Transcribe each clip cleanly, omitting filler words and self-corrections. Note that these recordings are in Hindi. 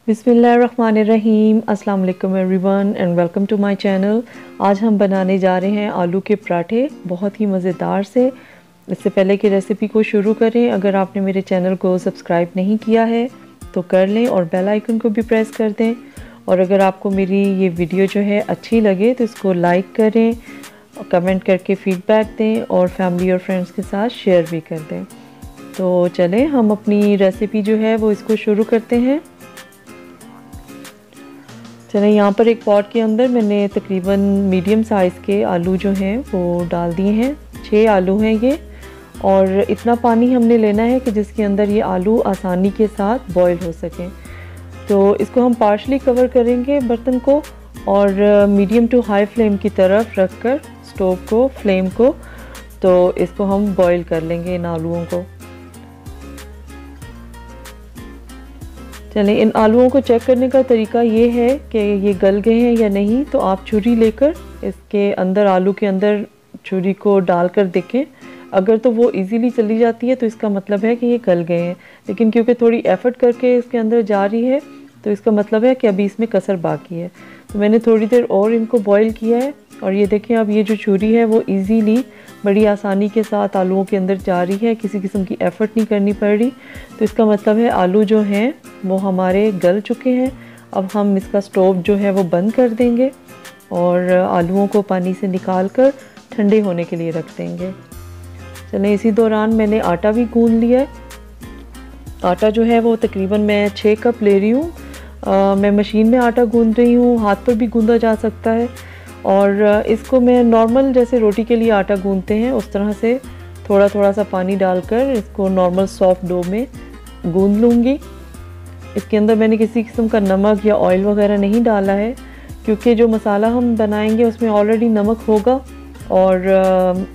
बिस्मिल्लाहिर्रहमानिर्रहीम। अस्सलाम वालेकुम everyone and welcome to my channel. आज हम बनाने जा रहे हैं आलू के पराठे, बहुत ही मज़ेदार से। इससे पहले कि रेसिपी को शुरू करें, अगर आपने मेरे चैनल को सब्सक्राइब नहीं किया है तो कर लें और बेल आइकन को भी प्रेस कर दें। और अगर आपको मेरी ये वीडियो जो है अच्छी लगे तो इसको लाइक करें, कमेंट करके फ़ीडबैक दें और फैमिली और फ्रेंड्स के साथ शेयर भी कर दें। तो चलें हम अपनी रेसिपी जो है वो इसको शुरू करते हैं। चलें, यहाँ पर एक पॉट के अंदर मैंने तकरीबन मीडियम साइज़ के आलू जो हैं वो डाल दिए हैं। 6 आलू हैं ये, और इतना पानी हमने लेना है कि जिसके अंदर ये आलू आसानी के साथ बॉईल हो सकें। तो इसको हम पार्शली कवर करेंगे बर्तन को, और मीडियम टू हाई फ्लेम की तरफ रख कर स्टोव को, फ्लेम को, तो इसको हम बॉईल कर लेंगे इन आलूओं को। चलें, इन आलूओं को चेक करने का तरीका ये है कि ये गल गए हैं या नहीं। तो आप छुरी लेकर इसके अंदर, आलू के अंदर छुरी को डालकर देखें। अगर तो वो इजीली चली जाती है तो इसका मतलब है कि ये गल गए हैं, लेकिन क्योंकि थोड़ी एफर्ट करके इसके अंदर जा रही है तो इसका मतलब है कि अभी इसमें कसर बाकी है। तो मैंने थोड़ी देर और इनको बॉईल किया है, और ये देखें अब ये जो छुरी है वो इजीली, बड़ी आसानी के साथ आलूओं के अंदर जा रही है, किसी किस्म की एफ़र्ट नहीं करनी पड़ रही। तो इसका मतलब है आलू जो हैं वो हमारे गल चुके हैं। अब हम इसका स्टोव जो है वो बंद कर देंगे और आलूओं को पानी से निकाल कर ठंडे होने के लिए रख देंगे। चलें, इसी दौरान मैंने आटा भी गूंद लिया है। आटा जो है वो तकरीबन मैं 6 कप ले रही हूँ। मैं मशीन में आटा गूंद रही हूँ, हाथ पर भी गूंदा जा सकता है। और इसको मैं नॉर्मल जैसे रोटी के लिए आटा गूंदते हैं उस तरह से थोड़ा थोड़ा सा पानी डालकर इसको नॉर्मल सॉफ्ट डो में गूंद लूँगी। इसके अंदर मैंने किसी किस्म का नमक या ऑयल वगैरह नहीं डाला है, क्योंकि जो मसाला हम बनाएंगे उसमें ऑलरेडी नमक होगा, और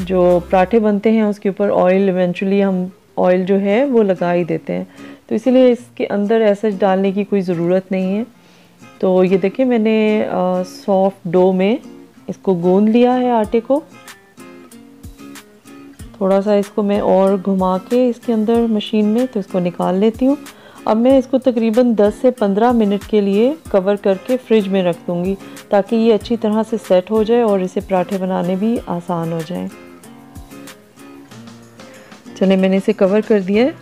जो पराठे बनते हैं उसके ऊपर ऑयल, इवेंचुअली हम ऑयल जो है वो लगा ही देते हैं। तो इसीलिए इसके अंदर ऐसा डालने की कोई ज़रूरत नहीं है। तो ये देखिए मैंने सॉफ्ट डो में इसको गूंद लिया है आटे को। थोड़ा सा इसको मैं और घुमा के इसके अंदर मशीन में तो इसको निकाल लेती हूँ। अब मैं इसको तकरीबन 10 से 15 मिनट के लिए कवर करके फ्रिज में रख दूँगी, ताकि ये अच्छी तरह से सेट हो जाए और इसे पराठे बनाने भी आसान हो जाए। चलिए, मैंने इसे कवर कर दिया है।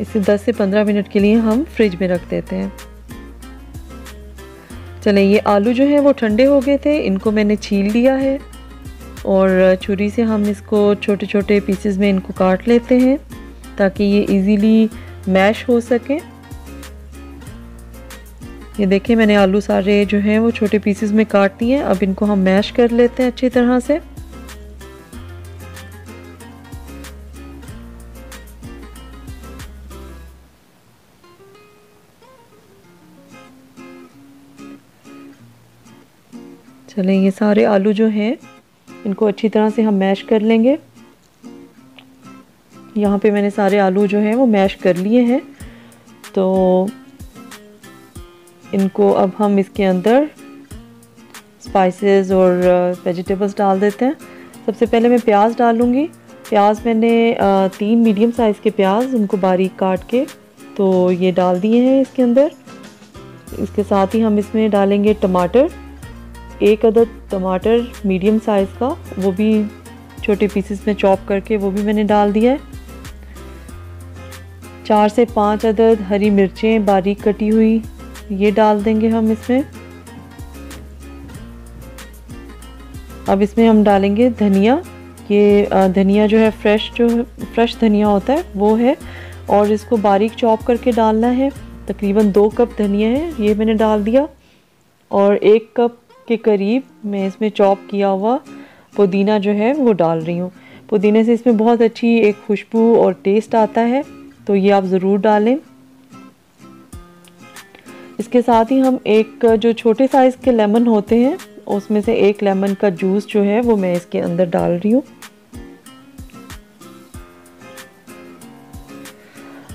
इसे 10 से 15 मिनट के लिए हम फ्रिज में रख देते हैं। चलें, ये आलू जो हैं वो ठंडे हो गए थे, इनको मैंने छील लिया है, और छुरी से हम इसको छोटे छोटे पीसेस में इनको काट लेते हैं ताकि ये इजीली मैश हो सके। ये देखिए मैंने आलू सारे जो हैं वो छोटे पीसेस में काट दिए हैं। अब इनको हम मैश कर लेते हैं अच्छी तरह से। चलें, ये सारे आलू जो हैं इनको अच्छी तरह से हम मैश कर लेंगे। यहाँ पे मैंने सारे आलू जो हैं वो मैश कर लिए हैं। तो इनको अब हम इसके अंदर स्पाइसेस और वेजिटेबल्स डाल देते हैं। सबसे पहले मैं प्याज डालूँगी। प्याज मैंने 3 मीडियम साइज़ के प्याज, उनको बारीक काट के तो ये डाल दिए हैं इसके अंदर। इसके साथ ही हम इसमें डालेंगे टमाटर। 1 अदद टमाटर मीडियम साइज़ का, वो भी छोटे पीसेस में चॉप करके वो भी मैंने डाल दिया है। 4 से 5 अदद हरी मिर्चें बारीक कटी हुई, ये डाल देंगे हम इसमें। अब इसमें हम डालेंगे धनिया। ये धनिया जो है फ्रेश धनिया होता है वो है, और इसको बारीक चॉप करके डालना है। तकरीबन 2 कप धनिया है, ये मैंने डाल दिया। और 1 कप के करीब मैं इसमें चॉप किया हुआ पुदीना जो है वो डाल रही हूँ। पुदीने से इसमें बहुत अच्छी एक खुशबू और टेस्ट आता है, तो ये आप ज़रूर डालें। इसके साथ ही हम एक जो छोटे साइज़ के लेमन होते हैं उसमें से 1 लेमन का जूस जो है वो मैं इसके अंदर डाल रही हूँ।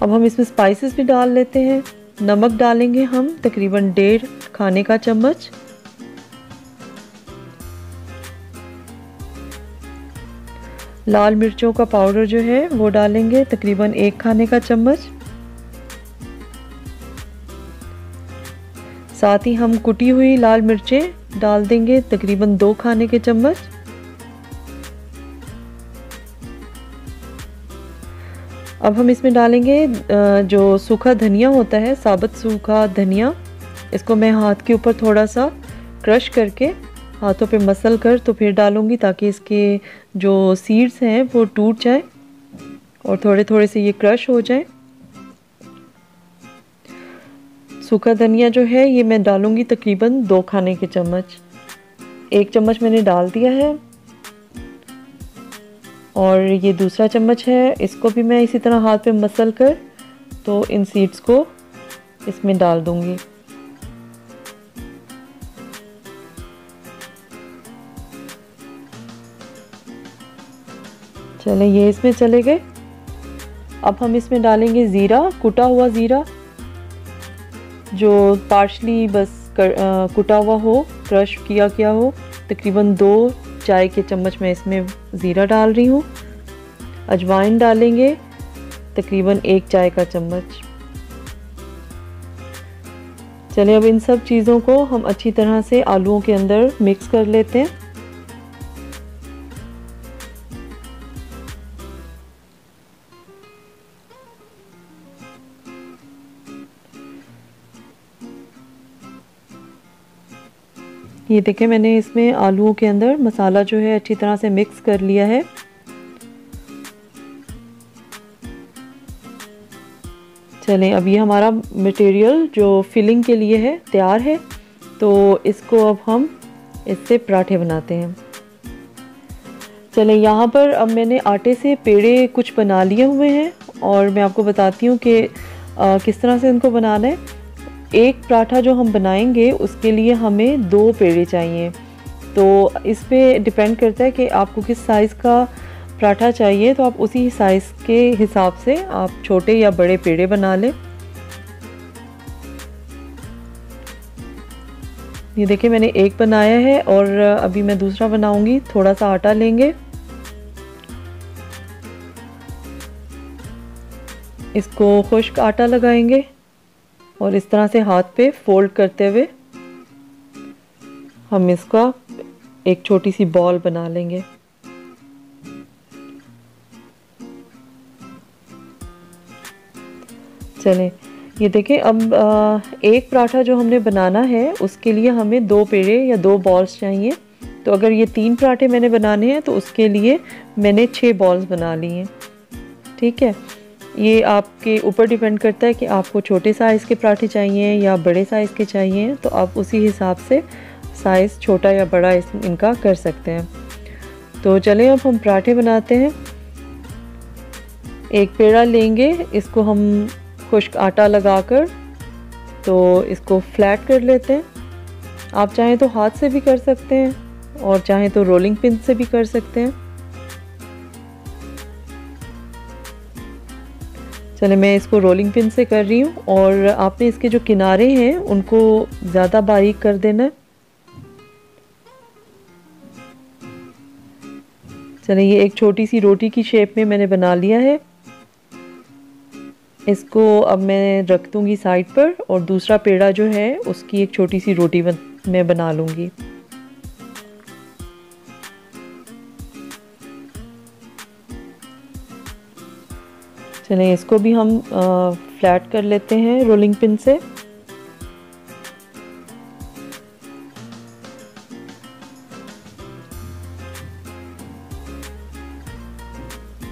अब हम इसमें स्पाइसेस भी डाल लेते हैं। नमक डालेंगे हम तकरीबन 1.5 खाने का चम्मच। लाल मिर्चों का पाउडर जो है वो डालेंगे तकरीबन 1 खाने का चम्मच। साथ ही हम कुटी हुई लाल मिर्चें डाल देंगे, तकरीबन 2 खाने के चम्मच। अब हम इसमें डालेंगे जो सूखा धनिया होता है, साबुत सूखा धनिया। इसको मैं हाथ के ऊपर थोड़ा सा क्रश करके हाथों पे मसल कर तो फिर डालूंगी, ताकि इसके जो सीड्स हैं वो टूट जाए और थोड़े थोड़े से ये क्रश हो जाए। सूखा धनिया जो है ये मैं डालूंगी तकरीबन 2 खाने के चम्मच। 1 चम्मच मैंने डाल दिया है और ये दूसरा चम्मच है, इसको भी मैं इसी तरह हाथ पे मसल कर तो इन सीड्स को इसमें डाल दूंगी। चले ये इसमें चले गए। अब हम इसमें डालेंगे ज़ीरा, कुटा हुआ ज़ीरा जो पार्शली बस कुटा हुआ हो, क्रश किया हो। तकरीबन 2 चाय के चम्मच मैं इसमें ज़ीरा डाल रही हूँ। अजवाइन डालेंगे तकरीबन 1 चाय का चम्मच। चलिए अब इन सब चीज़ों को हम अच्छी तरह से आलूओं के अंदर मिक्स कर लेते हैं। ये देखें मैंने इसमें आलूओं के अंदर मसाला जो है अच्छी तरह से मिक्स कर लिया है। चलें अब ये हमारा मटेरियल जो फिलिंग के लिए है तैयार है, तो इसको अब हम इससे पराठे बनाते हैं। चलें यहाँ पर अब मैंने आटे से पेड़े कुछ बना लिए हुए हैं और मैं आपको बताती हूँ कि किस तरह से इनको बनाना है। एक पराठा जो हम बनाएंगे उसके लिए हमें 2 पेड़े चाहिए, तो इस पे डिपेंड करता है कि आपको किस साइज़ का पराठा चाहिए, तो आप उसी साइज़ के हिसाब से आप छोटे या बड़े पेड़े बना लें। ये देखिए मैंने एक बनाया है और अभी मैं दूसरा बनाऊंगी। थोड़ा सा आटा लेंगे, इसको खुश्क आटा लगाएंगे और इस तरह से हाथ पे फोल्ड करते हुए हम इसका एक छोटी सी बॉल बना लेंगे। चलें ये देखें अब एक पराठा जो हमने बनाना है उसके लिए हमें 2 पेड़े या 2 बॉल्स चाहिए। तो अगर ये 3 पराठे मैंने बनाने हैं तो उसके लिए मैंने 6 बॉल्स बना ली हैं। ठीक है, ये आपके ऊपर डिपेंड करता है कि आपको छोटे साइज़ के पराठे चाहिए या बड़े साइज़ के चाहिए, तो आप उसी हिसाब से साइज़ छोटा या बड़ा इनका कर सकते हैं। तो चलें अब हम पराठे बनाते हैं। एक पेड़ा लेंगे, इसको हम खुश्क आटा लगाकर तो इसको फ्लैट कर लेते हैं। आप चाहें तो हाथ से भी कर सकते हैं और चाहें तो रोलिंग पिन से भी कर सकते हैं। चले मैं इसको रोलिंग पिन से कर रही हूँ और आपने इसके जो किनारे हैं उनको ज़्यादा बारीक कर देना है। चले ये एक छोटी सी रोटी की शेप में मैंने बना लिया है। इसको अब मैं रख दूँगी साइड पर और दूसरा पेड़ा जो है उसकी एक छोटी सी रोटी मैं बना लूँगी। चलें इसको भी हम फ्लैट कर लेते हैं रोलिंग पिन से।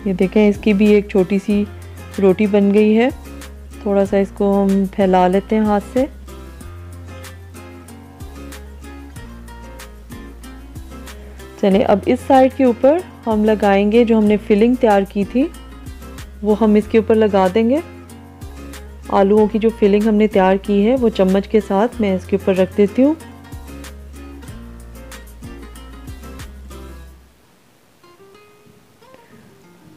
ये देखें इसकी भी एक छोटी सी रोटी बन गई है। थोड़ा सा इसको हम फैला लेते हैं हाथ से। चलें अब इस साइड के ऊपर हम लगाएंगे जो हमने फिलिंग तैयार की थी, वो हम इसके ऊपर लगा देंगे। आलूओं की जो फिलिंग हमने तैयार की है वो चम्मच के साथ मैं इसके ऊपर रख देती हूँ।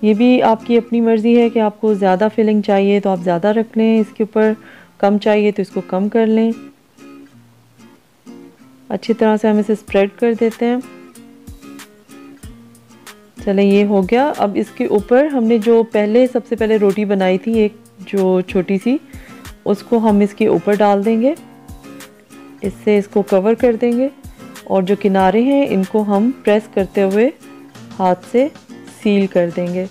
ये भी आपकी अपनी मर्ज़ी है कि आपको ज़्यादा फिलिंग चाहिए तो आप ज़्यादा रख लें इसके ऊपर, कम चाहिए तो इसको कम कर लें। अच्छी तरह से हम इसे स्प्रेड कर देते हैं। चलें ये हो गया। अब इसके ऊपर हमने जो सबसे पहले रोटी बनाई थी एक जो छोटी सी, उसको हम इसके ऊपर डाल देंगे इससे इसको कवर कर देंगे और जो किनारे हैं इनको हम प्रेस करते हुए हाथ से सील कर देंगे।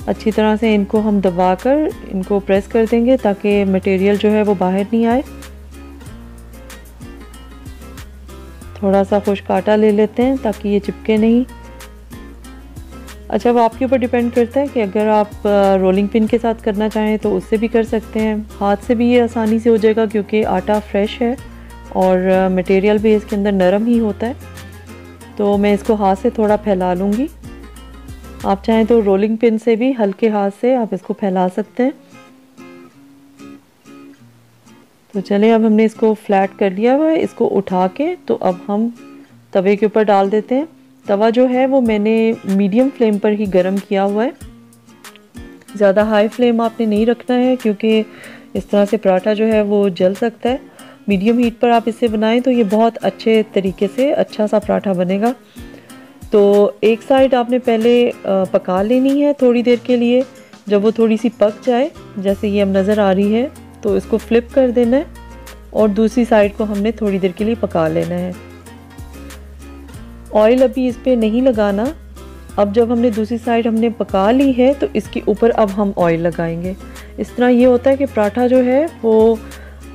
अच्छी तरह से इनको हम दबाकर इनको प्रेस कर देंगे ताकि मटेरियल जो है वो बाहर नहीं आए। थोड़ा सा खुश्क आटा ले लेते हैं ताकि ये चिपके नहीं। अच्छा, अब आपके ऊपर डिपेंड करता है कि अगर आप रोलिंग पिन के साथ करना चाहें तो उससे भी कर सकते हैं। हाथ से भी ये आसानी से हो जाएगा क्योंकि आटा फ्रेश है और मटेरियल भी इसके अंदर नरम ही होता है। तो मैं इसको हाथ से थोड़ा फैला लूँगी। आप चाहें तो रोलिंग पिन से भी हल्के हाथ से आप इसको फैला सकते हैं। तो चलें, अब हमने इसको फ्लैट कर लिया हुआ है। इसको उठा के तो अब हम तवे के ऊपर डाल देते हैं। तवा जो है वो मैंने मीडियम फ्लेम पर ही गरम किया हुआ है। ज़्यादा हाई फ्लेम आपने नहीं रखना है क्योंकि इस तरह से पराठा जो है वो जल सकता है। मीडियम हीट पर आप इसे बनाएं तो ये बहुत अच्छे तरीके से अच्छा सा पराठा बनेगा। तो एक साइड आपने पहले पका लेनी है थोड़ी देर के लिए। जब वो थोड़ी सी पक जाए, जैसे ये अब नज़र आ रही है, तो इसको फ्लिप कर देना है और दूसरी साइड को हमने थोड़ी देर के लिए पका लेना है। ऑयल अभी इस पर नहीं लगाना। अब जब हमने दूसरी साइड हमने पका ली है तो इसके ऊपर अब हम ऑयल लगाएंगे। इस तरह ये होता है कि पराठा जो है वो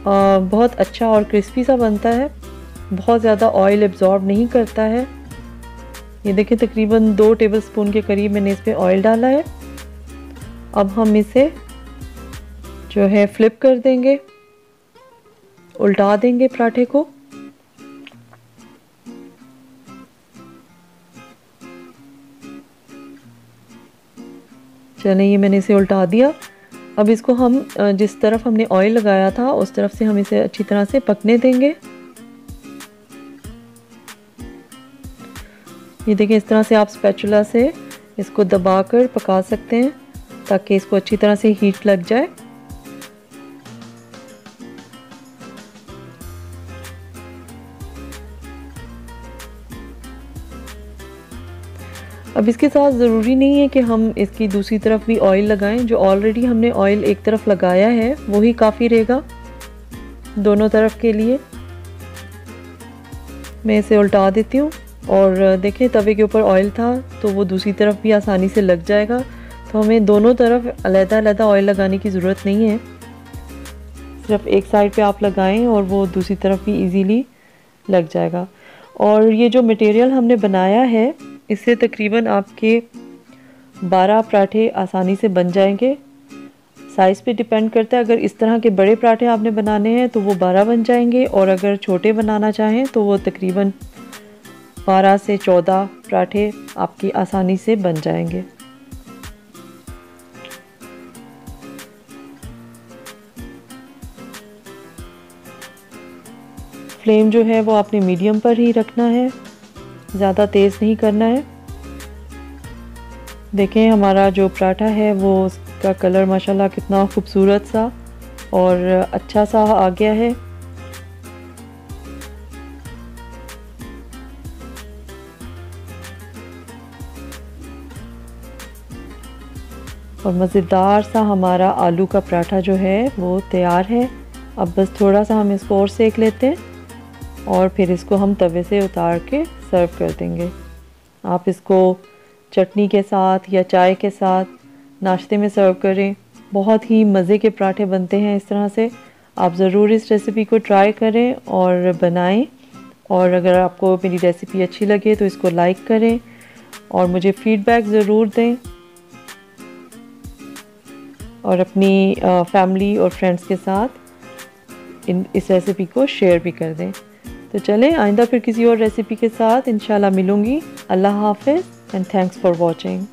बहुत अच्छा और क्रिस्पी सा बनता है, बहुत ज़्यादा ऑयल एब्जॉर्ब नहीं करता है। ये देखिए, तकरीबन 2 टेबलस्पून के करीब मैंने इस पर ऑयल डाला है। अब हम इसे जो है फ्लिप कर देंगे, उल्टा देंगे पराठे को। चलें, ये मैंने इसे उल्टा दिया। अब इसको हम जिस तरफ हमने ऑयल लगाया था उस तरफ से हम इसे अच्छी तरह से पकने देंगे। ये देखिए, इस तरह से आप स्पैचुला से इसको दबाकर पका सकते हैं ताकि इसको अच्छी तरह से हीट लग जाए। अब इसके साथ ज़रूरी नहीं है कि हम इसकी दूसरी तरफ भी ऑयल लगाएं। जो ऑलरेडी हमने ऑयल एक तरफ लगाया है वही काफ़ी रहेगा दोनों तरफ के लिए। मैं इसे उल्टा देती हूँ और देखिए, तवे के ऊपर ऑयल था तो वो दूसरी तरफ भी आसानी से लग जाएगा। तो हमें दोनों तरफ अलग-अलग ऑयल लगाने की ज़रूरत नहीं है। सिर्फ एक साइड पे आप लगाएं और वो दूसरी तरफ भी इजीली लग जाएगा। और ये जो मटेरियल हमने बनाया है इससे तकरीबन आपके 12 पराठे आसानी से बन जाएंगे। साइज़ पे डिपेंड करता है। अगर इस तरह के बड़े पराठे आपने बनाने हैं तो वो 12 बन जाएंगे और अगर छोटे बनाना चाहें तो वो तकरीबन 12 से 14 पराठे आपकी आसानी से बन जाएंगे। फ्लेम जो है वो आपने मीडियम पर ही रखना है, ज़्यादा तेज़ नहीं करना है। देखें, हमारा जो पराठा है वो उसका कलर माशाल्लाह कितना खूबसूरत सा और अच्छा सा आ गया है। और मज़ेदार सा हमारा आलू का पराठा जो है वो तैयार है। अब बस थोड़ा सा हम इसको और सेक लेते हैं और फिर इसको हम तवे से उतार के सर्व कर देंगे। आप इसको चटनी के साथ या चाय के साथ नाश्ते में सर्व करें। बहुत ही मज़े के पराठे बनते हैं इस तरह से। आप ज़रूर इस रेसिपी को ट्राई करें और बनाएं। और अगर आपको मेरी रेसिपी अच्छी लगे तो इसको लाइक करें और मुझे फ़ीडबैक ज़रूर दें और अपनी फैमिली और फ्रेंड्स के साथ इस रेसिपी को शेयर भी कर दें। तो चलें, आइंदा फिर किसी और रेसिपी के साथ इंशाल्लाह मिलूँगी। अल्लाह हाफ़िज़ एंड थैंक्स फॉर वॉचिंग।